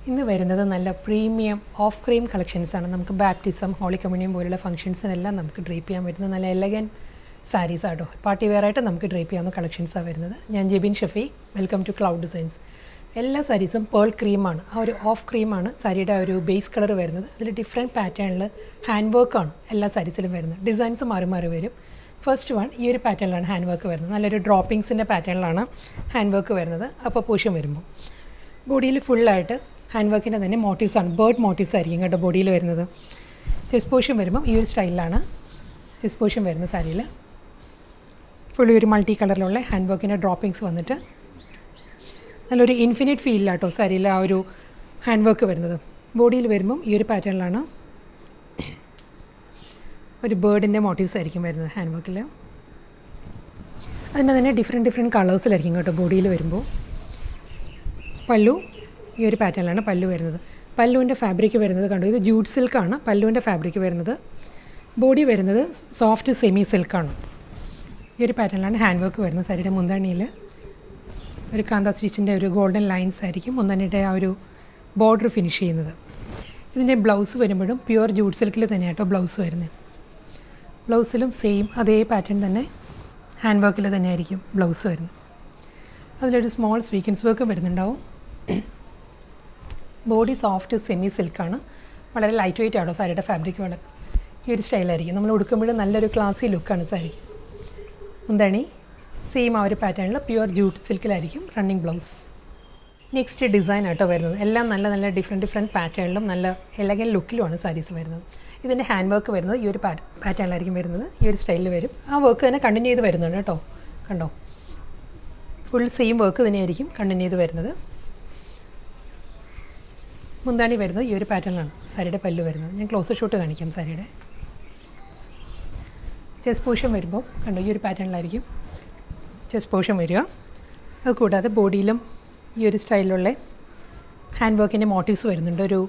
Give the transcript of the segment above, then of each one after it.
ഇന്ന് വരുന്നത് നല്ല പ്രീമിയം ഓഫ് ക്രീം കളക്ഷൻസാണ്. നമുക്ക് ബാപ്റ്റിസം, ഹോളി കമ്മ്യൂണിയൻ പോലുള്ള ഫംഗ്ഷൻസിനെല്ലാം നമുക്ക് ഡ്രേപ്പ് ചെയ്യാൻ പറ്റുന്ന നല്ല എലഗൻ സാരീസ് ആട്ടോ. പാർട്ടി വെയർ ആയിട്ട് നമുക്ക് ഡ്രേപ്പ് ചെയ്യാവുന്ന കളക്ഷൻസാണ് വരുന്നത്. ഞാൻ Jebin Shafeeq, welcome to cloud designs. എല്ലാ സാരീസും പേൾ ക്രീമാണ്. ആ ഒരു ഓഫ് ക്രീമാണ് സാരിയുടെ ഒരു ബേസ് കളർ വരുന്നത്. അതിൽ ഡിഫറെൻറ്റ് പാറ്റേണിൽ ഹാൻഡ് വർക്കാണ് എല്ലാ സാരീസിലും വരുന്നത്. ഡിസൈൻസ് മാറി മാറി വരും. ഫസ്റ്റ് വൺ ഈ ഒരു പാറ്റേണിലാണ് ഹാൻഡ് വർക്ക് വരുന്നത്. നല്ലൊരു ഡ്രോപ്പിങ്സിൻ്റെ പാറ്റേണിലാണ് ഹാൻഡ് വർക്ക് വരുന്നത്. അപ്പോൾ പൂഷ്യം വരുമ്പോൾ ബോഡിയിൽ ഫുള്ളായിട്ട് ഹാൻഡ് വർക്കിൻ്റെ തന്നെ മോട്ടീവ്സാണ്, ബേർഡ് മോട്ടീവ്സ് ആയിരിക്കും കേട്ടോ ബോഡിയിൽ വരുന്നത്. ചെസ്റ്റ് പോർഷൻ വരുമ്പം ഈ ഒരു സ്റ്റൈലിലാണ് ചെസ്റ്റ് പോർഷൻ വരുന്ന സാരിയിൽ. ഫുള്ളി ഒരു മൾട്ടി കളറിലുള്ള ഹാൻഡ് വർക്കിൻ്റെ ഡ്രോപ്പിങ്സ് വന്നിട്ട് നല്ലൊരു ഇൻഫിനിറ്റ് ഫീലിലാട്ടോ സാരിയിൽ ആ ഒരു ഹാൻഡ് വർക്ക് വരുന്നത്. ബോഡിയിൽ വരുമ്പം ഈ ഒരു പാറ്റേണിലാണ് ഒരു ബേർഡിൻ്റെ മോട്ടീവ്സ് ആയിരിക്കും വരുന്നത് ഹാൻഡ് വർക്കിൽ. അതിൻ്റെ തന്നെ ഡിഫറെൻറ്റ് കളേഴ്സിലായിരിക്കും കേട്ടോ ബോഡിയിൽ വരുമ്പോൾ. പല്ലു ഈ ഒരു പാറ്റേണിലാണ് പല്ലു വരുന്നത്. പല്ലുവിൻ്റെ ഫാബ്രിക് വരുന്നത് കണ്ടു, ഇത് ജൂട്ട് സിൽക്കാണ് പല്ലുവിൻ്റെ ഫാബ്രിക് വരുന്നത്. ബോഡി വരുന്നത് സോഫ്റ്റ് സെമി സിൽക്കാണ്. ഈ ഒരു പാറ്റേണിലാണ് ഹാൻഡ് വർക്ക് വരുന്നത്. സാരിയുടെ മുന്താണിയിൽ ഒരു കാന്ത സ്റ്റിച്ചിൻ്റെ ഒരു ഗോൾഡൻ ലൈൻസ് ആയിരിക്കും മുന്താണിയുടെ ആ ഒരു ബോർഡർ ഫിനിഷ് ചെയ്യുന്നത്. ഇതിൻ്റെ ബ്ലൗസ് വരുമ്പോഴും പ്യുവർ ജൂട്ട് സിൽക്കിൽ തന്നെയാട്ടോ ബ്ലൗസ് വരുന്നത്. ബ്ലൗസിലും സെയിം അതേ പാറ്റേൺ തന്നെ ഹാൻഡ് വർക്കിൽ തന്നെ ആയിരിക്കും ബ്ലൗസ് വരുന്നത്. അതിലൊരു സ്മോൾ സ്വീക്വൻസ് വർക്ക് വരുന്നുണ്ടാവും. ബോഡി സോഫ്റ്റ് സെമി സിൽക്കാണ്. വളരെ ലൈറ്റ് വെയിറ്റ് ആണോ സാരിയുടെ ഫാബ്രിക്. വളരെ ഈ ഒരു സ്റ്റൈലായിരിക്കും നമ്മൾ ഉടുക്കുമ്പോൾ നല്ലൊരു ക്ലാസി ലുക്കാണ് സാരിക്ക്. മുന്താണി സെയിം ആ ഒരു പാറ്റേണിൽ പ്യുവർ ജൂട്ട് സിൽക്കിലായിരിക്കും റണ്ണിങ് ബ്ലൗസ്. നെക്സ്റ്റ് ഡിസൈൻ ആട്ടോ വരുന്നത്. എല്ലാം നല്ല ഡിഫറെൻറ്റ് പാറ്റേണിലും നല്ല എലഗൻ ലുക്കിലുമാണ് സാരീസ് വരുന്നത്. ഇതിൻ്റെ ഹാൻഡ് വർക്ക് വരുന്നത് ഈ ഒരു പാറ്റേണിലായിരിക്കും വരുന്നത്. ഈ ഒരു സ്റ്റൈലിൽ വരും. ആ വർക്ക് തന്നെ കണ്ടിന്യൂ ചെയ്ത് വരുന്നുണ്ട് കേട്ടോ. കണ്ടോ, ഫുൾ സെയിം വർക്ക് തന്നെയായിരിക്കും കണ്ടിന്യൂ ചെയ്ത് വരുന്നത്. മുന്താണി വരുന്നത് ഈ ഒരു പാറ്റേണിലാണ് സാരിയുടെ പല്ലു വരുന്നത്. ഞാൻ ക്ലോസ് ഷോട്ട് കാണിക്കാം സാരിയുടെ. ചെസ്റ്റ് പോർഷൻ വരുമ്പോൾ കണ്ടോ ഈ ഒരു പാറ്റേണിലായിരിക്കും ചെസ്റ്റ് പോർഷൻ വരിക. അത് കൂടാതെ ബോഡിയിലും ഈ ഒരു സ്റ്റൈലിലുള്ള ഹാൻഡ് വർക്കിൻ്റെ മോട്ടീവ്സ് വരുന്നുണ്ട്. ഒരു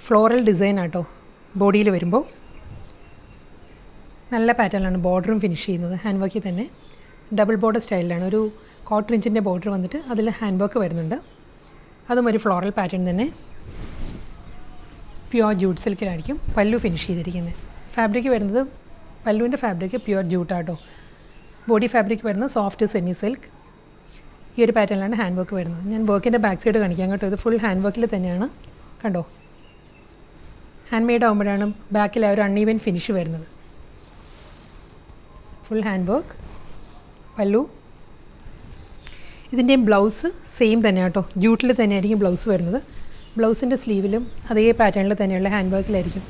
ഫ്ലോറൽ ഡിസൈൻ ആട്ടോ ബോഡിയിൽ വരുമ്പോൾ. നല്ല പാറ്റേണിലാണ് ബോർഡറും ഫിനിഷ് ചെയ്യുന്നത്. ഹാൻഡ് വർക്കിൽ തന്നെ ഡബിൾ ബോർഡർ സ്റ്റൈലിലാണ്. ഒരു 1/4 ഇഞ്ചിൻ്റെ ബോർഡർ വന്നിട്ട് അതിൽ ഹാൻഡ് വർക്ക് വരുന്നുണ്ട്. അതും ഒരു ഫ്ലോറൽ പാറ്റേൺ തന്നെ പ്യുവർ ജൂട്ട് സിൽക്കിലായിരിക്കും പല്ലു ഫിനിഷ് ചെയ്തിരിക്കുന്നത്. ഫാബ്രിക് വരുന്നത് പല്ലുവിൻ്റെ ഫാബ്രിക് പ്യുവർ ജൂട്ടാട്ടോ. ബോഡി ഫാബ്രിക് വരുന്നത് സോഫ്റ്റ് സെമി സിൽക്ക്. ഈ ഒരു പാറ്റേണിലാണ് ഹാൻഡ് വർക്ക് വരുന്നത്. ഞാൻ വർക്കിൻ്റെ ബാക്ക് സൈഡ് കാണിക്കാം കേട്ടോ. ഇത് ഫുൾ ഹാൻഡ് വർക്കിൽ തന്നെയാണ്. കണ്ടോ, ഹാൻഡ് മെയ്ഡ് ആകുമ്പോഴാണ് ബാക്കിൽ ആ ഒരു അൺഈവൻ ഫിനിഷ് വരുന്നത്. ഫുൾ ഹാൻഡ് വർക്ക് പല്ലു. ഇതിൻ്റെയും ബ്ലൗസ് സെയിം തന്നെ കേട്ടോ, ജൂട്ടിൽ തന്നെയായിരിക്കും ബ്ലൗസ് വരുന്നത്. ബ്ലൗസിൻ്റെ സ്ലീവിലും അതേ പാറ്റേണിൽ തന്നെയുള്ള ഹാൻഡ് വർക്കിലായിരിക്കും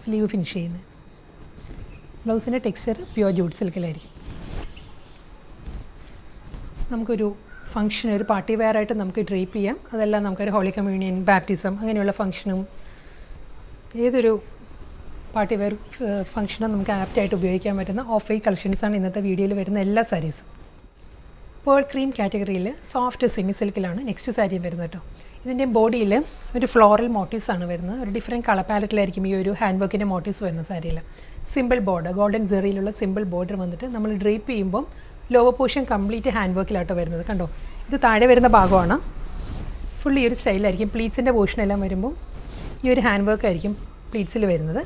സ്ലീവ് ഫിനിഷ് ചെയ്യുന്നത്. ബ്ലൗസിൻ്റെ ടെക്സ്ചർ പ്യുവർ ജൂട്ട് സിൽക്കിലായിരിക്കും. നമുക്കൊരു ഫംഗ്ഷൻ, ഒരു പാർട്ടി വെയർ ആയിട്ട് നമുക്ക് ഡ്രേപ്പ് ചെയ്യാം. അതെല്ലാം നമുക്കൊരു ഹോളി കമ്മ്യൂണിയൻ, ബാപ്റ്റിസം അങ്ങനെയുള്ള ഫംഗ്ഷനും ഏതൊരു പാർട്ടി വെയർ ഫംഗ്ഷനും നമുക്ക് ആപ്റ്റായിട്ട് ഉപയോഗിക്കാൻ പറ്റുന്ന ഓഫ് വൈറ്റ് കളക്ഷൻസാണ് ഇന്നത്തെ വീഡിയോയിൽ വരുന്ന എല്ലാ സാരീസും. പേൾ ക്രീം കാറ്റഗറിയിൽ സോഫ്റ്റ് സെമി സിൽക്കിലാണ് നെക്സ്റ്റ് സാരി വരുന്നത് കേട്ടോ. ഇതിൻ്റെ ബോഡിയിൽ ഒരു ഫ്ലോറൽ മോട്ടീവ്സ് ആണ് വരുന്നത്. ഒരു ഡിഫറെൻറ്റ് കളർ പാലറ്റിലായിരിക്കും ഈ ഒരു ഹാൻഡ് വർക്കിൻ്റെ മോട്ടീവ്സ് വരുന്ന സാരിയിൽ. സിമ്പിൾ ബോർഡർ, ഗോൾഡൻ സെറിയിലുള്ള സിമ്പിൾ ബോർഡർ വന്നിട്ട് നമ്മൾ ഡ്രേപ്പ് ചെയ്യുമ്പം ലോവർ പോർഷൻ കംപ്ലീറ്റ് ഹാൻഡ് വർക്കിലാട്ടോ വരുന്നത്. കണ്ടോ, ഇത് താഴെ വരുന്ന ഭാഗമാണ്. ഫുൾ ഈ ഒരു സ്റ്റൈലായിരിക്കും. പ്ലീറ്റ്സിൻ്റെ പോർഷനെല്ലാം വരുമ്പോൾ ഈ ഒരു ഹാൻഡ് വർക്ക് ആയിരിക്കും പ്ലീറ്റ്സിൽ വരുന്നത്.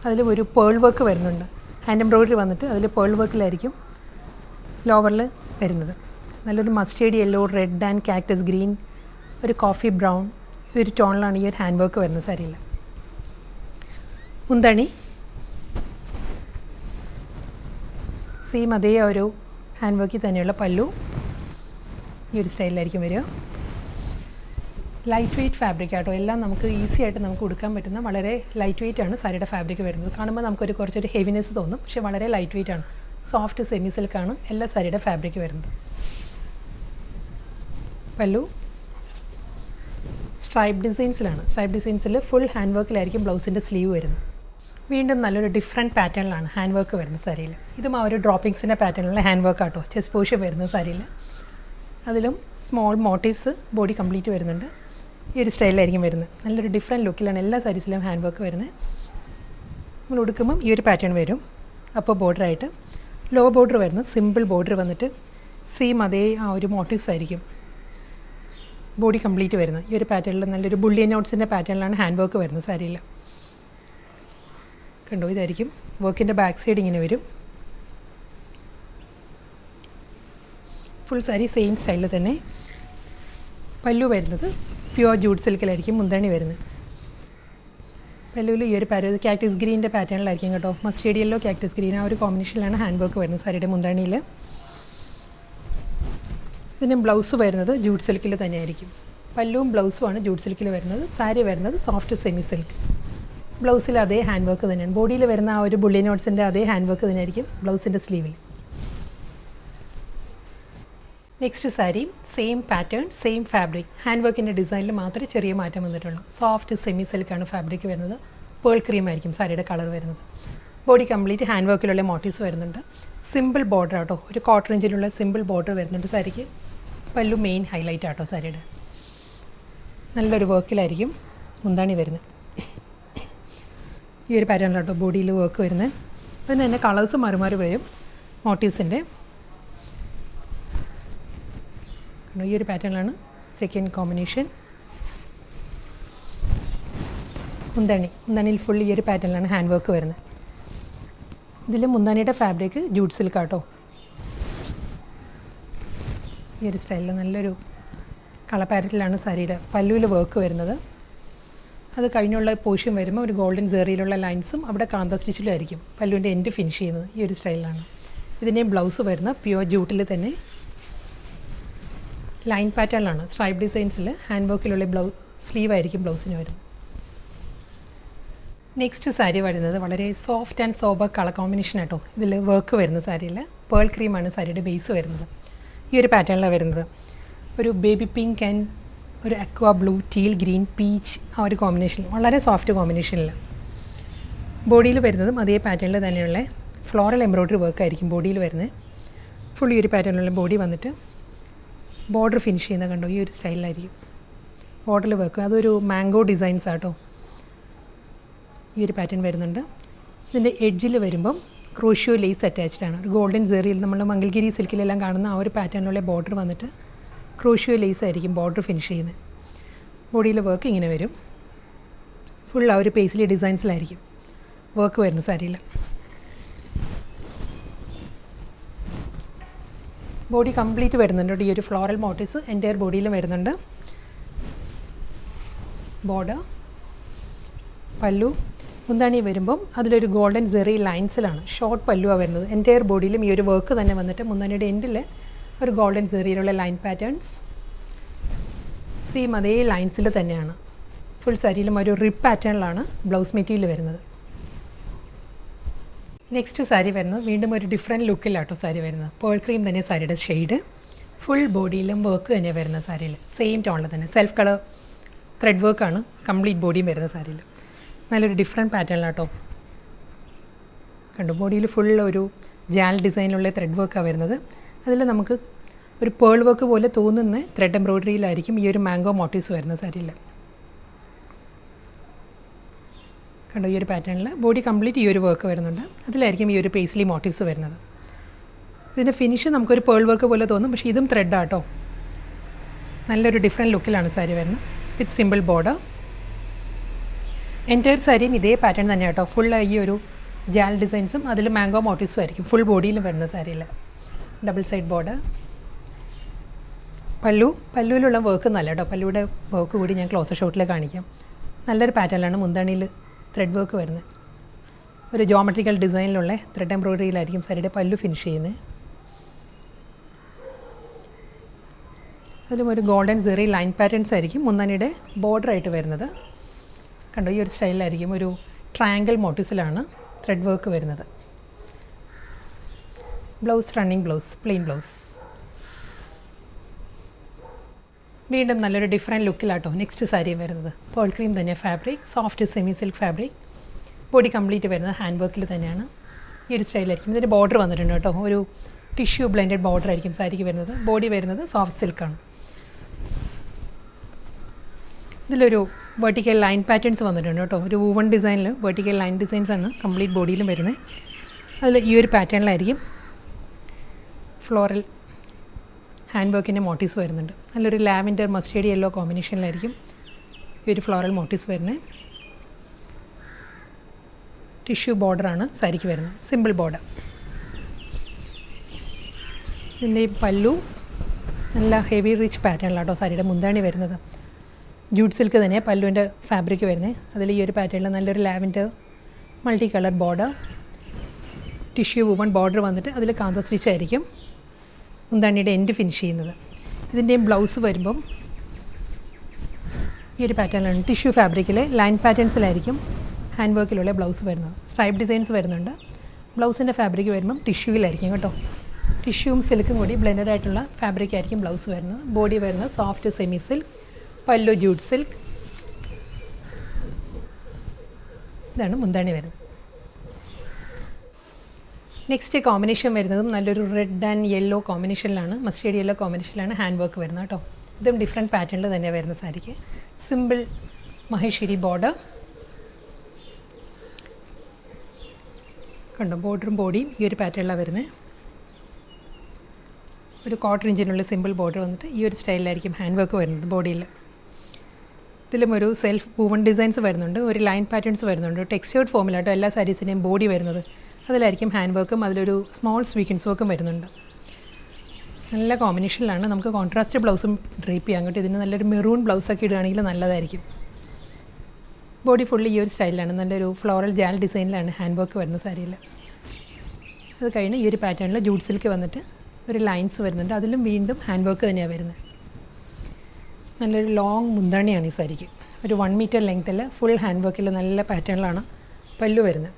അതിൽ ഒരു പേൾ വർക്ക് വരുന്നുണ്ട്. ഹാൻഡ് എംബ്രോയിഡറി വന്നിട്ട് അതിൽ പേൾ വർക്കിലായിരിക്കും ലോവറിൽ വരുന്നത്. നല്ലൊരു mustard yellow, red and cactus green, ഒരു കോഫി ബ്രൗൺ, ഈ ഒരു ടോണിലാണ് ഈ ഒരു ഹാൻഡ് വർക്ക് വരുന്നത് സാരിയിൽ. മുന്താണി സെയിം അതേ ഒരു ഹാൻഡ് വർക്കിൽ തന്നെയുള്ള പല്ലു ഈ ഒരു സ്റ്റൈലിലായിരിക്കും വരിക. ലൈറ്റ് വെയ്റ്റ് ഫാബ്രിക് ആട്ടോ. എല്ലാം നമുക്ക് ഈസി ആയിട്ട് നമുക്ക് ഉടുക്കാൻ പറ്റുന്ന വളരെ ലൈറ്റ് വെയ്റ്റ് ആണ് സാരിയുടെ ഫാബ്രിക് വരുന്നത്. കാണുമ്പോൾ നമുക്കൊരു കുറച്ചൊരു ഹെവിനെസ് തോന്നും, പക്ഷേ വളരെ ലൈറ്റ് വെയ്റ്റ് ആണ്. സോഫ്റ്റ് സെമി സിൽക്കാണ് എല്ലാ സാരിയുടെ ഫാബ്രിക് വരുന്നത്. പല്ലു സ്ട്രൈപ്പ് ഡിസൈൻസിലാണ്. സ്ട്രൈപ്പ് ഡിസൈൻസിൽ ഫുൾ ഹാൻഡ് വർക്കിലായിരിക്കും ബ്ലൗസിൻ്റെ സ്ലീവ് വരുന്നത്. വീണ്ടും നല്ലൊരു ഡിഫറെൻറ്റ് പാറ്റേണിലാണ് ഹാൻഡ് വർക്ക് വരുന്ന സാരിയിൽ. ഇതും ആ ഒരു ഡ്രോപ്പിങ്സിൻ്റെ പാറ്റേണിലുള്ള ഹാൻഡ് വർക്ക് ആട്ടോ. ചെസ്റ്റ് പോർഷൻ വരുന്ന സാരിയിൽ. അതിലും സ്മോൾ മോട്ടീവ്സ് ബോഡി കംപ്ലീറ്റ് വരുന്നുണ്ട്. ഈ ഒരു സ്റ്റൈലിലായിരിക്കും വരുന്നത്. നല്ലൊരു ഡിഫറെൻറ്റ് ലുക്കിലാണ് എല്ലാ സാരീസിലും ഹാൻഡ് വർക്ക് വരുന്നത്. നമ്മൾ ഉടുക്കുമ്പം ഈ ഒരു പാറ്റേൺ വരും. അപ്പോൾ ബോർഡറായിട്ട് ലോ ബോർഡർ വരുന്നത് സിമ്പിൾ ബോർഡർ വന്നിട്ട് സെയിം അതേ ആ ഒരു മോട്ടീവ്സ് ആയിരിക്കും ബോഡി കംപ്ലീറ്റ് വരുന്നത്. ഈ ഒരു പാറ്റേണിൽ നല്ലൊരു ബുള്ളിയൻ നോട്ട്സിൻ്റെ പാറ്റേണിലാണ് ഹാൻഡ് വർക്ക് വരുന്നത് സാരിയിൽ. കണ്ടോ, ഇതായിരിക്കും വർക്കിൻ്റെ ബാക്ക് സൈഡ് ഇങ്ങനെ വരും. ഫുൾ സാരി സെയിം സ്റ്റൈലിൽ തന്നെ. പല്ലു വരുന്നത് പ്യുവർ ജൂട്ട് സിൽക്കിലായിരിക്കും മുന്താണി വരുന്നത്. പല്ലുവിൽ ഈ ഒരു കാക്ടസ് ഗ്രീൻ്റെ പാറ്റേണിലായിരിക്കും കേട്ടോ. മസ്റ്റേർഡ് യെല്ലോ കാക്ടസ് ഗ്രീൻ ആ ഒരു കോമ്പിനേഷനിലാണ് ഹാൻഡ് വർക്ക് വരുന്നത് സാരിയുടെ മുന്താണിയിൽ. ഇതിന് ബ്ലൗസ് വരുന്നത് ജൂട്ട് സിൽക്കിൽ തന്നെയായിരിക്കും. പല്ലുവും ബ്ലൗസുമാണ് ജൂട്ട് സിൽക്കിൽ വരുന്നത്. സാരി വരുന്നത് സോഫ്റ്റ് സെമി സിൽക്ക്. ബ്ലൗസിൽ അതേ ഹാൻഡ് വർക്ക് തന്നെയാണ്. ബോഡിയിൽ വരുന്ന ആ ഒരു ബുള്ളി നോട്ട്സിൻ്റെ അതേ ഹാൻഡ് വർക്ക് തന്നെയായിരിക്കും ബ്ലൗസിൻ്റെ സ്ലീവിൽ. നെക്സ്റ്റ് സാരിയും same pattern same fabric. Hand വർക്കിൻ്റെ ഡിസൈനിൽ മാത്രമേ ചെറിയ മാറ്റം വന്നിട്ടുള്ളൂ. സോഫ്റ്റ് സെമി സിൽക്കാണ് ഫാബ്രിക് വരുന്നത്. പേൾ ക്രീം ആയിരിക്കും സാരിയുടെ കളർ വരുന്നത്. ബോഡി കംപ്ലീറ്റ് ഹാൻഡ് വർക്കിലുള്ള മോട്ടീവ്സ് വരുന്നുണ്ട്. സിമ്പിൾ ബോർഡർ ആട്ടോ, ഒരു കോട്ടൺ റേഞ്ചിലുള്ള സിമ്പിൾ ബോർഡർ വരുന്നുണ്ട് സാരിക്ക്. പല്ലു മെയിൻ ഹൈലൈറ്റ് ആട്ടോ സാരിയുടെ. നല്ലൊരു വർക്കിലായിരിക്കും മുന്താണി വരുന്നത്. ഈ ഒരു പാറ്റേണിലാട്ടോ ബോഡിയിൽ വർക്ക് വരുന്നത്. അതിന് തന്നെ കളേഴ്സ് മാറി മാറി വരും മോട്ടീവ്സിൻ്റെ. ഈ ഒരു പാറ്റേണിലാണ് സെക്കൻഡ് കോമ്പിനേഷൻ. മുന്താണിയിൽ ഫുൾ ഈ ഒരു പാറ്റേണിലാണ് ഹാൻഡ് വർക്ക് വരുന്നത്. ഇതിൽ മുന്താണിയുടെ ഫാബ്രിക് ജൂട്ട് സിൽക്ക് ആട്ടോ. ഈ ഒരു സ്റ്റൈലിൽ നല്ലൊരു കളർ പാറ്റേണിലാണ് സാരിയുടെ പല്ലുവിൽ വർക്ക് വരുന്നത്. അത് കഴിഞ്ഞുള്ള പോർഷൻ വരുമ്പോൾ ഒരു ഗോൾഡൻ സെറിയിലുള്ള ലൈൻസും അവിടെ കാന്ത സ്റ്റിച്ചിലായിരിക്കും പല്ലുവിൻ്റെ എൻഡ് ഫിനിഷ് ചെയ്യുന്നത്. ഈ ഒരു സ്റ്റൈലിലാണ്. ഇതിൻ്റെ ബ്ലൗസ് വരുന്ന പ്യുവർ ജൂട്ടിൽ തന്നെ ലൈൻ പാറ്റേണിലാണ്. സ്ട്രൈപ്പ് ഡിസൈൻസിൽ ഹാൻഡ് വർക്കിലുള്ള സ്ലീവ് ആയിരിക്കും ബ്ലൗസിന് വരുന്നത്. നെക്സ്റ്റ് സാരി വരുന്നത് വളരെ soft and sober colour combination ആട്ടോ. ഇതിൽ വർക്ക് വരുന്ന സാരിയിൽ പേൾ ക്രീമാണ് സാരിയുടെ ബേസ് വരുന്നത്. ഈ ഒരു പാറ്റേണിലാണ് വരുന്നത്. ഒരു ബേബി പിങ്ക് ആൻഡ് ഒരു aqua blue, teal green, peach ആ ഒരു കോമ്പിനേഷൻ, വളരെ സോഫ്റ്റ് കോമ്പിനേഷനിൽ. ബോഡിയിൽ വരുന്നതും അതേ പാറ്റേണിൽ തന്നെയുള്ള ഫ്ലോറൽ എംബ്രോയ്ഡറി വർക്ക് ആയിരിക്കും ബോഡിയിൽ വരുന്നത്. ഫുൾ ഈ ഒരു പാറ്റേണിലുള്ള ബോഡി വന്നിട്ട് ബോർഡർ ഫിനിഷ് ചെയ്യുന്ന കണ്ടോ ഈ ഒരു സ്റ്റൈലിലായിരിക്കും ബോർഡറിൽ വർക്ക്. അതൊരു മാംഗോ ഡിസൈൻസ് ആട്ടോ. ഈ ഒരു പാറ്റേൺ വരുന്നുണ്ട്. ഇതിൻ്റെ എഡ്ജിൽ വരുമ്പം ക്രോഷ്യോ ലേസ് അറ്റാച്ച്ഡ് ആണ്. ഒരു ഗോൾഡൻ സെറിയിൽ നമ്മൾ മംഗൽഗിരി സിൽക്കിലെല്ലാം കാണുന്ന ആ ഒരു പാറ്റേണിലുള്ള ബോർഡർ വന്നിട്ട് ക്രോഷ്യോ ലേസ് ആയിരിക്കും ബോർഡർ ഫിനിഷ് ചെയ്യുന്നത്. ബോഡിയിൽ വർക്ക് ഇങ്ങനെ വരും. ഫുൾ ആ ഒരു പേസ്ലി ഡിസൈൻസിലായിരിക്കും വർക്ക് വരുന്ന സാരിയിൽ. ബോഡി കംപ്ലീറ്റ് വരുന്നുണ്ട്. ഈ ഒരു ഫ്ലോറൽ മോട്ടീവ്സ് എൻ്റയർ ബോഡിയിലും വരുന്നുണ്ട്. ബോർഡർ, പല്ലു, മുന്താണി വരുമ്പം അതിലൊരു ഗോൾഡൻ സെറി ലൈൻസിലാണ് ഷോർട്ട് പല്ലുവാണ് വരുന്നത്. എൻ്റയർ ബോഡിയിലും ഈ ഒരു വർക്ക് തന്നെ വന്നിട്ട് മുന്താണിയുടെ എൻഡിൽ ഒരു ഗോൾഡൻ സെറിയിലുള്ള ലൈൻ പാറ്റേൺസ് സെയിം അതേ ലൈൻസിൽ തന്നെയാണ്. ഫുൾ സാരിയിലും ഒരു റിപ്പ് പാറ്റേണിലാണ് ബ്ലൗസ് മെറ്റീരിയൽ വരുന്നത്. നെക്സ്റ്റ് സാരി വരുന്നത് വീണ്ടും ഒരു ഡിഫറെൻറ്റ് ലുക്കിലാട്ടോ സാരി വരുന്നത്. പേൾ ക്രീം തന്നെ സാരിയുടെ ഷെയ്ഡ്. ഫുൾ ബോഡിയിലും വർക്ക് തന്നെയാണ് വരുന്നത് സാരിയിൽ. സെയിം ടോണിൽ തന്നെ സെൽഫ് കളർ ത്രെഡ് വർക്കാണ് കംപ്ലീറ്റ് ബോഡിയും വരുന്ന സാരിയിൽ. നല്ലൊരു ഡിഫറെൻറ്റ് പാറ്റേണിലാട്ടോ. കണ്ടു, ബോഡിയിൽ ഫുൾ ഒരു ജാൽ ഡിസൈനിലുള്ള ത്രെഡ് വർക്കാണ് വരുന്നത്. അതിൽ നമുക്ക് ഒരു പേൾ വർക്ക് പോലെ തോന്നുന്ന ത്രെഡ് എംബ്രോയ്ഡറിയിലായിരിക്കും ഈ ഒരു മാംഗോ മോട്ടീവ്സ് വരുന്ന സാരിയിൽ. കണ്ടോ ഈ ഒരു പാറ്റേണിൽ ബോഡി കംപ്ലീറ്റ് ഈ ഒരു വർക്ക് വരുന്നുണ്ട്. അതിലായിരിക്കും ഈ ഒരു പേസ്ലി മോട്ടീവ്സ് വരുന്നത്. ഇതിൻ്റെ ഫിനിഷ് നമുക്കൊരു പേൾ വർക്ക് പോലെ തോന്നും, പക്ഷേ ഇതും ത്രെഡാട്ടോ. നല്ലൊരു ഡിഫറെൻറ്റ് ലുക്കിലാണ് സാരി വരുന്നത് വിത്ത് സിമ്പിൾ ബോർഡർ. എൻറ്റയർ സാരിയും ഇതേ പാറ്റേൺ തന്നെ കേട്ടോ. ഫുൾ ഈ ഒരു ജാൽ ഡിസൈൻസും അതിൽ മാംഗോ മോട്ടീവ്സും ആയിരിക്കും ഫുൾ ബോഡിയിലും വരുന്ന സാരിയിൽ. Double side border. പല്ലുവിലുള്ള വർക്ക് നല്ല കേട്ടോ. പല്ലുവിടെ വർക്ക് കൂടി ഞാൻ ക്ലോസർ ഷോട്ടിൽ കാണിക്കാം. നല്ലൊരു പാറ്റേണിലാണ് മുന്താണിയിൽ ത്രെഡ് വർക്ക് വരുന്നത്. ഒരു ജോമെട്രിക്കൽ ഡിസൈനിലുള്ള ത്രെഡ് എംബ്രോയ്ഡറിയിലായിരിക്കും സാരിയുടെ പല്ലു ഫിനിഷ് ചെയ്യുന്നത്. അതിലും ഒരു ഗോൾഡൻ സെറി ലൈൻ പാറ്റേൺസ് ആയിരിക്കും മുന്താണിയുടെ ബോർഡറായിട്ട് വരുന്നത്. കണ്ടോ ഈ ഒരു സ്റ്റൈലിലായിരിക്കും ഒരു ട്രയാങ്കിൾ മോട്ടീവ്സിലാണ് ത്രെഡ് വർക്ക് വരുന്നത്. Blouse running blouse, plain blouse. വീണ്ടും നല്ലൊരു ഡിഫറെൻറ്റ് ലുക്കിലാട്ടോ നെക്സ്റ്റ് സാരി വരുന്നത്. പേൾ ക്രീം തന്നെ fabric, soft semi silk fabric. Body complete വരുന്നത് ഹാൻഡ് വർക്കിൽ തന്നെയാണ്. ഈ ഒരു സ്റ്റൈലായിരിക്കും. ഇതിൻ്റെ ബോർഡർ വന്നിട്ടുണ്ട് കേട്ടോ. ഒരു ടിഷ്യൂ ബ്ലെൻഡഡ് ബോർഡർ ആയിരിക്കും സാരിക്ക് വരുന്നത്. ബോഡി വരുന്നത് സോഫ്റ്റ് സിൽക്കാണ്. ഇതിലൊരു വെർട്ടിക്കൽ ലൈൻ പാറ്റേൺസ് വന്നിട്ടുണ്ട് കേട്ടോ. ഒരു വൂവൺ ഡിസൈനിൽ വെർട്ടിക്കൽ ലൈൻ ഡിസൈൻസാണ് കംപ്ലീറ്റ് ബോഡിയിലും വരുന്നത്. അതിൽ ഈ ഒരു പാറ്റേണിലായിരിക്കും ഫ്ലോറൽ ഹാൻഡ് വർക്കിൻ്റെ മോട്ടീവ്സ് വരുന്നുണ്ട്. നല്ലൊരു ലാവൻഡർ മസ്റ്റേർഡ് യെല്ലോ കോമ്പിനേഷനിലായിരിക്കും ഈ ഒരു ഫ്ലോറൽ മോട്ടീവ്സ് വരുന്നത്. ടിഷ്യൂ ബോർഡറാണ് സാരിക്ക് വരുന്നത്, സിമ്പിൾ ബോർഡർ. ഇതിൻ്റെ ഈ പല്ലു നല്ല ഹെവി റിച്ച് പാറ്റേണിലാട്ടോ സാരിയുടെ മുന്താണി വരുന്നത്. ജൂട്ട് സിൽക്ക് തന്നെ പല്ലുവിൻ്റെ ഫാബ്രിക് വരുന്നത്. അതിൽ ഈ ഒരു പാറ്റേണിൽ നല്ലൊരു lavender multi colour border, tissue woven border വന്നിട്ട് അതിൽ കാന്ത സ്റ്റിച്ച് ആയിരിക്കും മുന്താണിയുടെ എൻഡ് ഫിനിഷ് ചെയ്യുന്നത്. ഇതിൻ്റെയും ബ്ലൗസ് വരുമ്പം ഈ ഒരു പാറ്റേണിലാണ് ടിഷ്യൂ ഫാബ്രിക്കിൽ ലൈൻ പാറ്റേൺസിലായിരിക്കും ഹാൻഡ് വർക്കിലുള്ള ബ്ലൗസ് വരുന്നത്. സ്ട്രൈപ്പ് ഡിസൈൻസ് വരുന്നുണ്ട്. ബ്ലൗസിൻ്റെ ഫാബ്രിക് വരുമ്പം ടിഷ്യൂവിലായിരിക്കും കേട്ടോ. ടിഷ്യൂവും സിൽക്കും കൂടി ബ്ലെൻഡഡ് ആയിട്ടുള്ള ഫാബ്രിക് ആയിരിക്കും ബ്ലൗസ് വരുന്നത്. ബോഡി വരുന്നത് soft semi silk, pallu jute silk. ഇതാണ് മുന്താണി വരുന്നത്. നെക്സ്റ്റ് കോമ്പിനേഷൻ വരുന്നതും നല്ലൊരു റെഡ് ആൻഡ് യെല്ലോ കോമ്പിനേഷനിലാണ്, മസ്റ്റേർഡ് യെല്ലോ കോമ്പിനേഷനിലാണ് ഹാൻഡ് വർക്ക് വരുന്നത് കേട്ടോ. ഇതും ഡിഫറെൻറ്റ് പാറ്റേണിൽ തന്നെയാണ് വരുന്ന സാരിക്ക്. സിമ്പിൾ മഹേശ്വരി ബോർഡർ കണ്ടോ. ബോർഡറും ബോഡിയും ഈ ഒരു പാറ്റേണിലാണ് വരുന്നത്. ഒരു 1/4 ഇഞ്ചിനുള്ള സിമ്പിൾ ബോർഡർ വന്നിട്ട് ഈ ഒരു സ്റ്റൈലിലായിരിക്കും ഹാൻഡ് വർക്ക് വരുന്നത് ബോഡിയിൽ. ഇതിലും ഒരു സെൽഫ് വൂവൺ ഡിസൈൻസ് വരുന്നുണ്ട്, ഒരു ലൈൻ പാറ്റേൺസ് വരുന്നുണ്ട്. ടെക്സ്ചേർഡ് ഫോമിലാട്ടോ എല്ലാ സാരീസിൻ്റെയും ബോഡി വരുന്നത്. അതിലായിരിക്കും ഹാൻഡ് വർക്കും അതിലൊരു സ്മോൾ സ്വീക്കൻസ് വർക്കും വരുന്നുണ്ട്. നല്ല കോമ്പിനേഷനിലാണ്. നമുക്ക് കോൺട്രാസ്റ്റ് ബ്ലൗസും ഡ്രേപ്പ് ചെയ്യാൻ കേട്ടോ. ഇതിന് നല്ലൊരു മെറൂൺ ബ്ലൗസൊക്കെ ഇടുകയാണെങ്കിൽ നല്ലതായിരിക്കും. ബോഡി ഫുള്ളി ഈ ഒരു സ്റ്റൈലിലാണ്, നല്ലൊരു ഫ്ലോറൽ ജാൽ ഡിസൈനിലാണ് ഹാൻഡ് വർക്ക് വരുന്ന സാരിയിൽ. അത് കഴിഞ്ഞ് ഈ ഒരു പാറ്റേണിൽ ജൂട്ട് സിൽക്ക് വന്നിട്ട് ഒരു ലൈൻസ് വരുന്നുണ്ട്. അതിലും വീണ്ടും ഹാൻഡ് വർക്ക് തന്നെയാണ് വരുന്നത്. നല്ലൊരു ലോങ് മുന്താണിയാണ് ഈ സാരിക്ക്. ഒരു 1 മീറ്റർ ലെങ്ത്തിൽ ഫുൾ ഹാൻഡ് വർക്കിൽ നല്ല പാറ്റേണിലാണ് പല്ലു വരുന്നത്.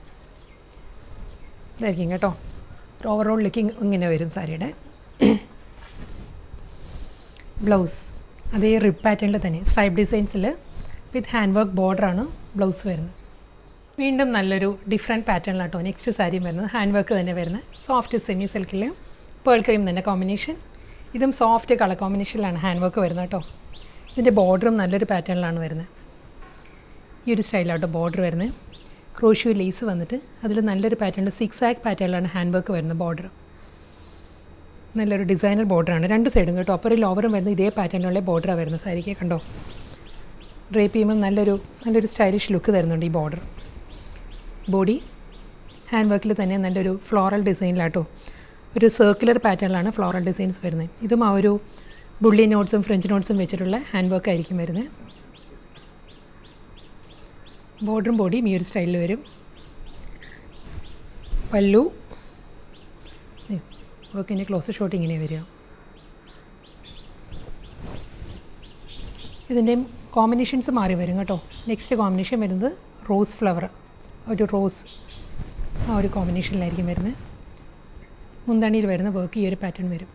ഇതായിരിക്കും കേട്ടോ. ഓവറോൾ ലുക്കിംഗ് ഇങ്ങനെ വരും സാരിയുടെ. ബ്ലൗസ് അതേ റിബ് പാറ്റേണിൽ തന്നെ സ്ട്രൈപ്പ് ഡിസൈൻസിൽ വിത്ത് ഹാൻഡ് വർക്ക് ബോർഡറാണ് ബ്ലൗസ് വരുന്നത്. വീണ്ടും നല്ലൊരു ഡിഫറെൻറ്റ് പാറ്റേണിലാട്ടോ നെക്സ്റ്റ് സാരിയും വരുന്നത്. ഹാൻഡ് വർക്ക് തന്നെ വരുന്നത്. സോഫ്റ്റ് സെമി സിൽക്കിൽ പേൾ ക്രീം തന്നെ കോമ്പിനേഷൻ. ഇതും സോഫ്റ്റ് കളർ കോമ്പിനേഷനിലാണ് ഹാൻഡ് വർക്ക് വരുന്നത് കേട്ടോ. ഇതിൻ്റെ ബോർഡറും നല്ലൊരു പാറ്റേണിലാണ് വരുന്നത്. ഈ ഒരു സ്റ്റൈലാട്ടോ ബോർഡർ വരുന്നത്. ക്രോഷ്യൂ ലേസ് വന്നിട്ട് അതിൽ നല്ലൊരു പാറ്റേണിൽ 6 ആക്ക് പാറ്റേണിലാണ് ഹാൻഡ് വർക്ക് വരുന്നത്. ബോർഡർ നല്ലൊരു ഡിസൈനർ ബോർഡറാണ് രണ്ട് സൈഡും കേട്ടോ. അപ്പറും ലോവറും വരുന്നത് ഇതേ പാറ്റേണിലുള്ള ബോർഡറാണ് വരുന്നത് സാരിക്ക്. കണ്ടോ, ഡ്രേപ്പ് ചെയ്യുമ്പോൾ നല്ലൊരു സ്റ്റൈലിഷ് ലുക്ക് തരുന്നുണ്ട് ഈ ബോർഡർ. ബോഡി ഹാൻഡ് വർക്കിൽ തന്നെ നല്ലൊരു ഫ്ലോറൽ ഡിസൈനിലാട്ടോ, ഒരു സർക്കുലർ പാറ്റേണിലാണ് ഫ്ലോറൽ ഡിസൈൻസ് വരുന്നത്. ഇതും ആ ഒരു ബുള്ളി നോട്ട്സും ഫ്രഞ്ച് നോട്ട്സും വെച്ചിട്ടുള്ള ഹാൻഡ് വർക്ക് ആയിരിക്കും വരുന്നത്. ബോർഡറും ബോഡിയും ഈ ഒരു സ്റ്റൈലിൽ വരും. പല്ലു വർക്കിൻ്റെ ക്ലോസ് ഷോട്ട് ഇങ്ങനെ വരിക. ഇതിൻ്റെ കോമ്പിനേഷൻസ് മാറി വരും കേട്ടോ. നെക്സ്റ്റ് കോമ്പിനേഷൻ വരുന്നത് റോസ് ഫ്ലവർ, ഒരു റോസ് ആ ഒരു കോമ്പിനേഷനിലായിരിക്കും വരുന്നത്. മുന്താണിയിൽ വരുന്ന വർക്ക് ഈ ഒരു പാറ്റേൺ വരും.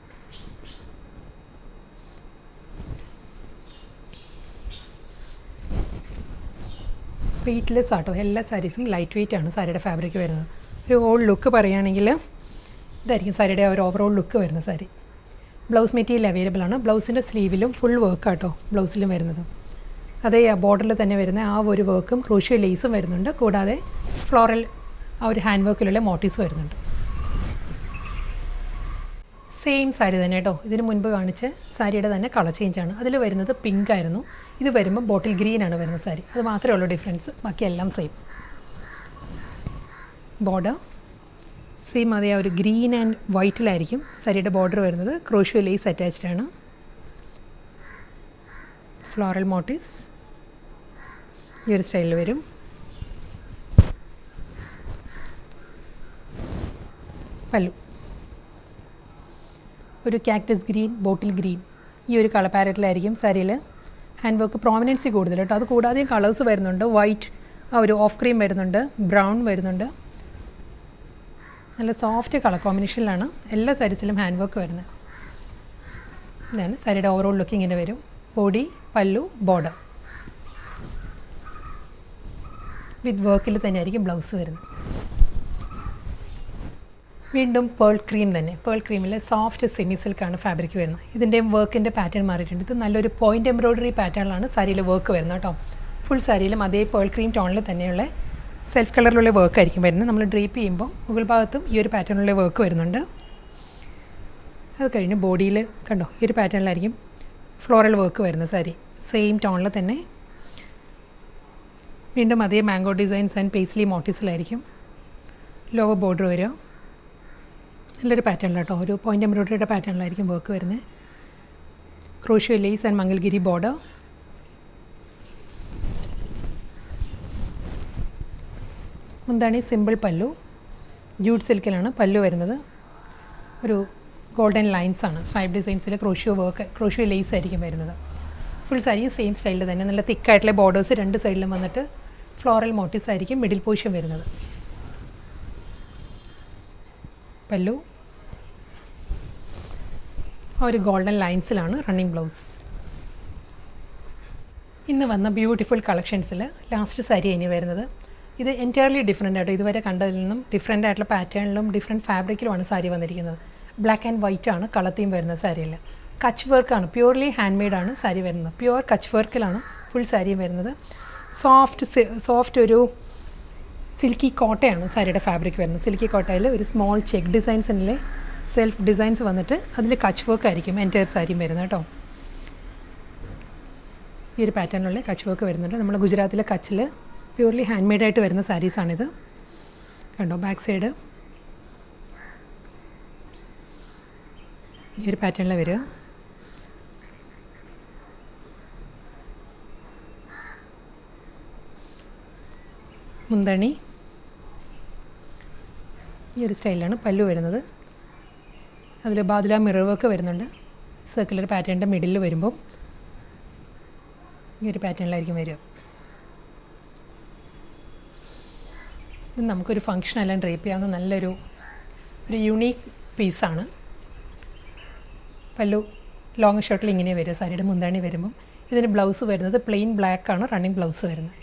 വെയ്റ്റ്ലെസ് ആട്ടോ, എല്ലാ സാരീസും ലൈറ്റ് വെയ്റ്റ് ആണ് സാരിയുടെ ഫാബ്രിക് വരുന്നത്. ഒരു ഓൾ ലുക്ക് പറയുകയാണെങ്കിൽ ഇതായിരിക്കും സാരിയുടെ ഒരു ഓവറോൾ ലുക്ക് വരുന്ന സാരി. ബ്ലൗസ് മെറ്റീരിയൽ അവൈലബിൾ ആണ്. ബ്ലൗസിൻ്റെ സ്ലീവിലും ഫുൾ വർക്ക് ആട്ടോ ബ്ലൗസിലും വരുന്നത്. അതേ ബോർഡറിൽ തന്നെ വരുന്ന ആ ഒരു വർക്കും ക്രോഷ്യോ ലേസും വരുന്നുണ്ട്. കൂടാതെ ഫ്ലോറൽ ആ ഒരു ഹാൻഡ് വർക്കിലുള്ള മോട്ടീവ്സ് വരുന്നുണ്ട്. സെയിം സാരി തന്നെ കേട്ടോ. ഇതിന് മുൻപ് കാണിച്ച സാരിയുടെ തന്നെ കളർ ചേഞ്ചാണ്. അതിൽ വരുന്നത് പിങ്ക് ആയിരുന്നു, ഇത് വരുമ്പോൾ ബോട്ടിൽ ഗ്രീൻ ആണ് വരുന്ന സാരി. അത് മാത്രമേ ഉള്ളൂ ഡിഫറൻസ്, ബാക്കിയെല്ലാം സെയിം. ബോർഡർ സെയിം അതേ ഒരു ഗ്രീൻ ആൻഡ് വൈറ്റിലായിരിക്കും സാരിയുടെ ബോർഡർ വരുന്നത്. ക്രോഷ്യോ ലേസ് അറ്റാച്ച്ഡ് ആണ്. ഫ്ലോറൽ മോട്ടീവ്സ് ഈ ഒരു സ്റ്റൈലിൽ വരും. പല്ലു ഒരു കാക്ടസ് ഗ്രീൻ, ബോട്ടിൽ ഗ്രീൻ ഈ ഒരു കളർ പാരറ്റിലായിരിക്കും സാരിയിൽ ഹാൻഡ് വർക്ക് പ്രോമിനൻസി കൂടുതൽ കേട്ടോ. അത് കൂടാതെ കളേഴ്സ് വരുന്നുണ്ട്. വൈറ്റ് ആ ഒരു ഓഫ് ക്രീം വരുന്നുണ്ട്, ബ്രൗൺ വരുന്നുണ്ട്. നല്ല സോഫ്റ്റ് കളർ കോമ്പിനേഷനിലാണ് എല്ലാ സാരീസിലും ഹാൻഡ് വർക്ക് വരുന്നത്. ഇതാണ് സാരിയുടെ ഓവറോൾ ലുക്ക് ഇങ്ങനെ വരും. ബോഡി, പല്ലു, ബോർഡർ വിത്ത് വർക്കിൽ തന്നെയായിരിക്കും ബ്ലൗസ് വരുന്നത്. വീണ്ടും പേൾ ക്രീം തന്നെ. പേൾ ക്രീമിൽ സോഫ്റ്റ് സെമി സിൽക്കാണ് ഫാബ്രിക് വരുന്നത്. ഇതിൻ്റെ വർക്കിൻ്റെ പാറ്റേൺ മാറിയിട്ടുണ്ട്. ഇത് നല്ലൊരു പോയിൻ്റ് എംബ്രോയ്ഡറി പാറ്റേണിലാണ് സാരിയിൽ വർക്ക് വരുന്നത് കേട്ടോ. ഫുൾ സാരിയിലും അതേ പേൾ ക്രീം ടോണിൽ തന്നെയുള്ള സെൽഫ് കളറിലുള്ള വർക്ക് ആയിരിക്കും വരുന്നത്. നമ്മൾ ഡ്രേപ്പ് ചെയ്യുമ്പോൾ മുകൾ ഭാഗത്തും ഈ ഒരു പാറ്റേണിലുള്ള വർക്ക് വരുന്നുണ്ട്. അത് കഴിഞ്ഞ് ബോഡിയിൽ കണ്ടോ ഈ ഒരു പാറ്റേണിലായിരിക്കും ഫ്ലോറൽ വർക്ക് വരുന്ന സാരി. സെയിം ടോണിൽ തന്നെ വീണ്ടും അതേ മാംഗോ ഡിസൈൻസ് ആൻഡ് പേസ്ലി മോട്ടീവ്സിലായിരിക്കും ലോവർ ബോർഡർ വരിക. നല്ലൊരു പാറ്റേൺ കേട്ടോ, ഒരു പോയിൻ്റ് എംബ്രോയ്ഡറിയുടെ പാറ്റേണിലായിരിക്കും വർക്ക് വരുന്നത്. Crochet lace and Mangalagiri border. മുന്താണി സിമ്പിൾ പല്ലു, ജൂട്ട് സിൽക്കിലാണ് പല്ലു വരുന്നത്. ഒരു ഗോൾഡൻ ലൈൻസ് ആണ്, സ്ട്രൈപ്പ് ഡിസൈൻസിൽ ക്രോഷ്യോ വർക്ക്, ക്രോഷ്യോ ലേസ് ആയിരിക്കും വരുന്നത്. ഫുൾ സാരി സെയിം സ്റ്റൈലിൽ തന്നെ നല്ല തിക്കായിട്ടുള്ള ബോർഡേഴ്സ് രണ്ട് സൈഡിലും വന്നിട്ട് ഫ്ലോറൽ മോട്ടീവ്സ് ആയിരിക്കും മിഡിൽ പോർഷൻ വരുന്നത്. പല്ലു ആ ഒരു ഗോൾഡൻ ലൈൻസിലാണ് റണ്ണിങ് ബ്ലൗസ്. ഇന്ന് വന്ന ബ്യൂട്ടിഫുൾ കളക്ഷൻസിൽ ലാസ്റ്റ് സാരി ഇനി വരുന്നത്. ഇത് എൻറ്റയർലി ഡിഫറെൻ്റ് ആയിട്ട് ഇതുവരെ കണ്ടതിൽ നിന്നും ഡിഫറെൻ്റ് ആയിട്ടുള്ള പാറ്റേണിലും ഡിഫറെൻറ്റ് ഫാബ്രിക്കിലുമാണ് സാരി വന്നിരിക്കുന്നത്. ബ്ലാക്ക് ആൻഡ് വൈറ്റ് ആണ് കളർ തീം വരുന്ന സാരിയിൽ. കച്ച് വർക്കാണ്, പ്യൂർലി ഹാൻഡ് മെയ്ഡാണ് സാരി വരുന്നത്. പ്യുവർ കച്ച് വർക്കിലാണ് ഫുൾ സാരിയും വരുന്നത്. സോഫ്റ്റ് ഒരു സിൽക്കി കോട്ടയാണ് സാരിയുടെ ഫാബ്രിക് വരുന്നത്. സിൽക്കി കോട്ടയിൽ ഒരു സ്മോൾ ചെക്ക് ഡിസൈൻസിലെ സെൽഫ് ഡിസൈൻസ് വന്നിട്ട് അതിൽ കച്ച് വർക്ക് ആയിരിക്കും എൻറ്റയർ സാരിയും വരുന്നത് കേട്ടോ. ഈ ഒരു പാറ്റേണിലുള്ള കച്ച് വർക്ക് വരുന്നുണ്ട്. നമ്മൾ ഗുജറാത്തിലെ കച്ചിൽ പ്യൂർലി ഹാൻഡ് മെയ്ഡായിട്ട് വരുന്ന സാരീസാണിത്. കണ്ടോ ബാക്ക് സൈഡ് ഈ ഒരു പാറ്റേണിൽ വരിക. മുന്തണി ഈ ഒരു സ്റ്റൈലിലാണ് പല്ലു വരുന്നത്. അതിൽ ബാദുല മിറർ വർക്ക് വരുന്നുണ്ട്. സർക്കുലർ പാറ്റേണിൻ്റെ മിഡിൽ വരുമ്പം ഈ ഒരു പാറ്റേണിലായിരിക്കും വരിക. ഇത് നമുക്കൊരു ഫങ്ഷനെല്ലാം ഡ്രേപ്പ് ചെയ്യാവുന്ന നല്ലൊരു യുണീക്ക് പീസാണ്. പല്ലു ലോങ് ഷർട്ടിൽ ഇങ്ങനെ വരും സാരിയുടെ മുന്താണി വരുമ്പം. ഇതിന് ബ്ലൗസ് വരുന്നത് പ്ലെയിൻ ബ്ലാക്കാണ് റണ്ണിങ് ബ്ലൗസ് വരുന്നത്.